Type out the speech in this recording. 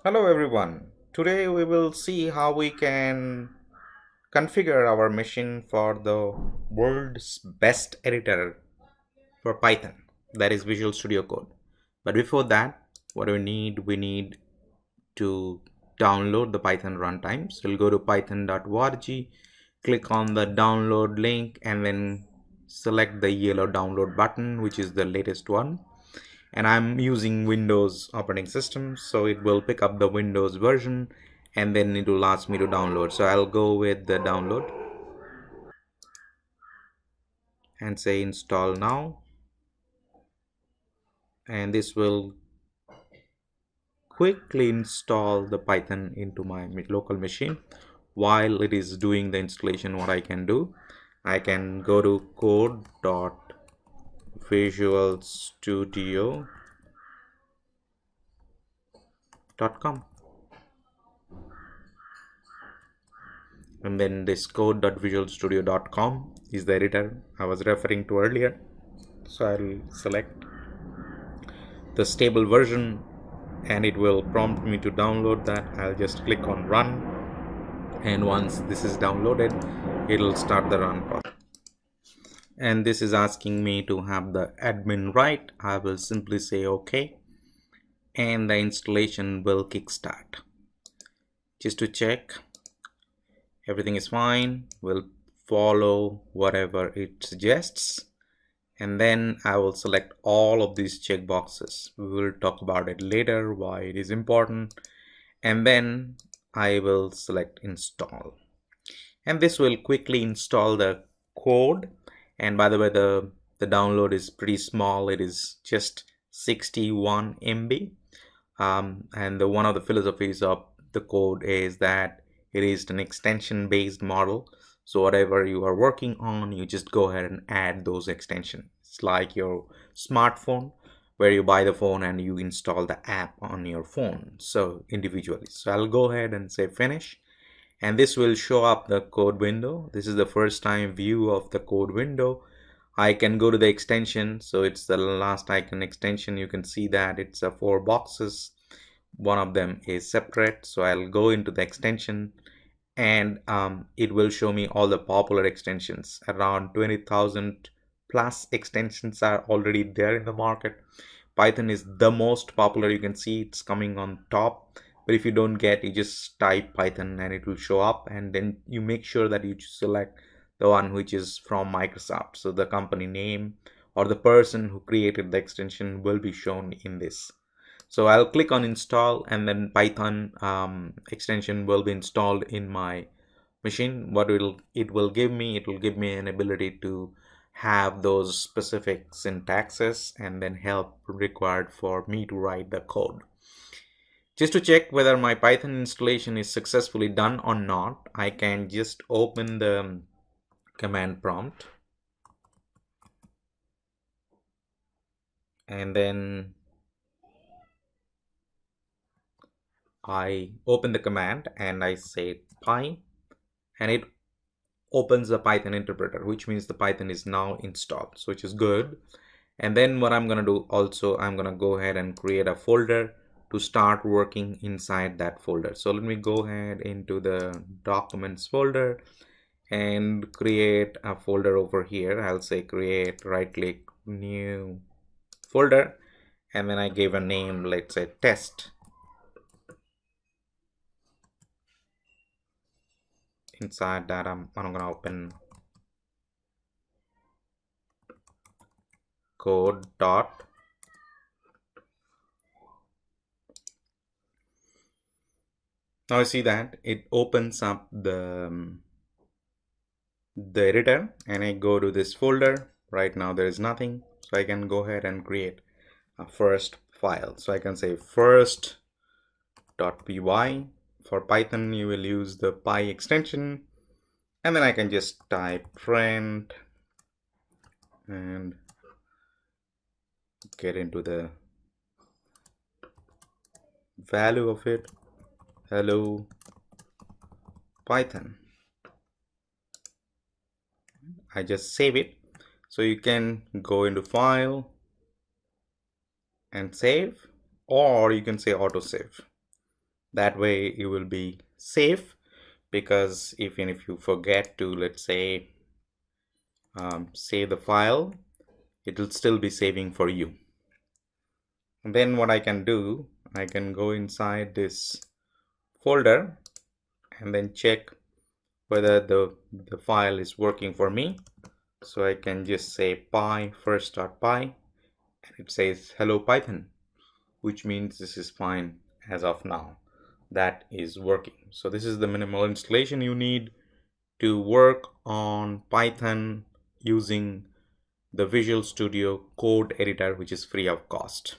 Hello everyone. Today we will see how we can configure our machine for the world's best editor for Python, that is Visual Studio Code. But before that, what do we need? We need to download the Python runtime. So we'll go to python.org, click on the download link and then select the yellow download button, which is the latest one. And I'm using Windows operating system, so it will pick up the Windows version and then it will ask me to download. So I'll go with the download and say install now, and this will quickly install the Python into my local machine. While it is doing the installation, what I can do, I can go to code.visualstudio.com, and then this code.visualstudio.com is the editor I was referring to earlier. So I'll select the stable version and it will prompt me to download that. I'll just click on run, and once this is downloaded, it'll start the run process. And this is asking me to have the admin right. I will simply say OK, and the installation will kickstart. Just to check everything is fine, we'll follow whatever it suggests, and then I will select all of these checkboxes. We will talk about it later, why it is important, and then I will select install, and this will quickly install the code. And by the way, the download is pretty small. It is just 61 MB, and one of the philosophies of the code is that it is an extension based model. So whatever you are working on, you just go ahead and add those extensions. It's like your smartphone, where you buy the phone and you install the app on your phone, so individually. So I'll go ahead and say finish, and this will show up the code window. This is the first time view of the code window. I can go to the extension, so it's the last icon, extension. You can see that it's a 4 boxes. One of them is separate, so I'll go into the extension, and it will show me all the popular extensions. Around 20,000 plus extensions are already there in the market. Python is the most popular. You can see it's coming on top, but if you don't get, you just type Python and it will show up, and then you make sure that you select the one which is from Microsoft, so the company name or the person who created the extension will be shown in this. So I'll click on install, and then Python extension will be installed in my machine. What it will give me, it will give me an ability to have those specific syntaxes and then help required for me to write the code. Just to check whether my Python installation is successfully done or not, I can just open the command prompt, and then I open the command and I say py, and it opens the Python interpreter, which means the Python is now installed, so which is good. And then what I'm going to do also, I'm going to go ahead and create a folder to start working inside that folder. So let me go ahead into the documents folder and create a folder over here. I'll say create, right click, new folder, and then I gave a name, let's say test. Inside that, I'm gonna open code dot now I see that it opens up the editor, and I go to this folder. Right now there is nothing, so I can go ahead and create a first file. So I can say first.py. For Python you will use the py extension, and then I can just type print and get into the value of it, hello Python. I just save it. So you can go into file and save, or you can say autosave. That way you will be safe, because even if you forget to, let's say, save the file, it will still be saving for you. And then what I can do, I can go inside this folder and then check whether the file is working for me. So I can just say py first.py, and it says hello Python, which means this is fine as of now. That is working. So this is the minimal installation you need to work on Python using the Visual Studio code editor, which is free of cost.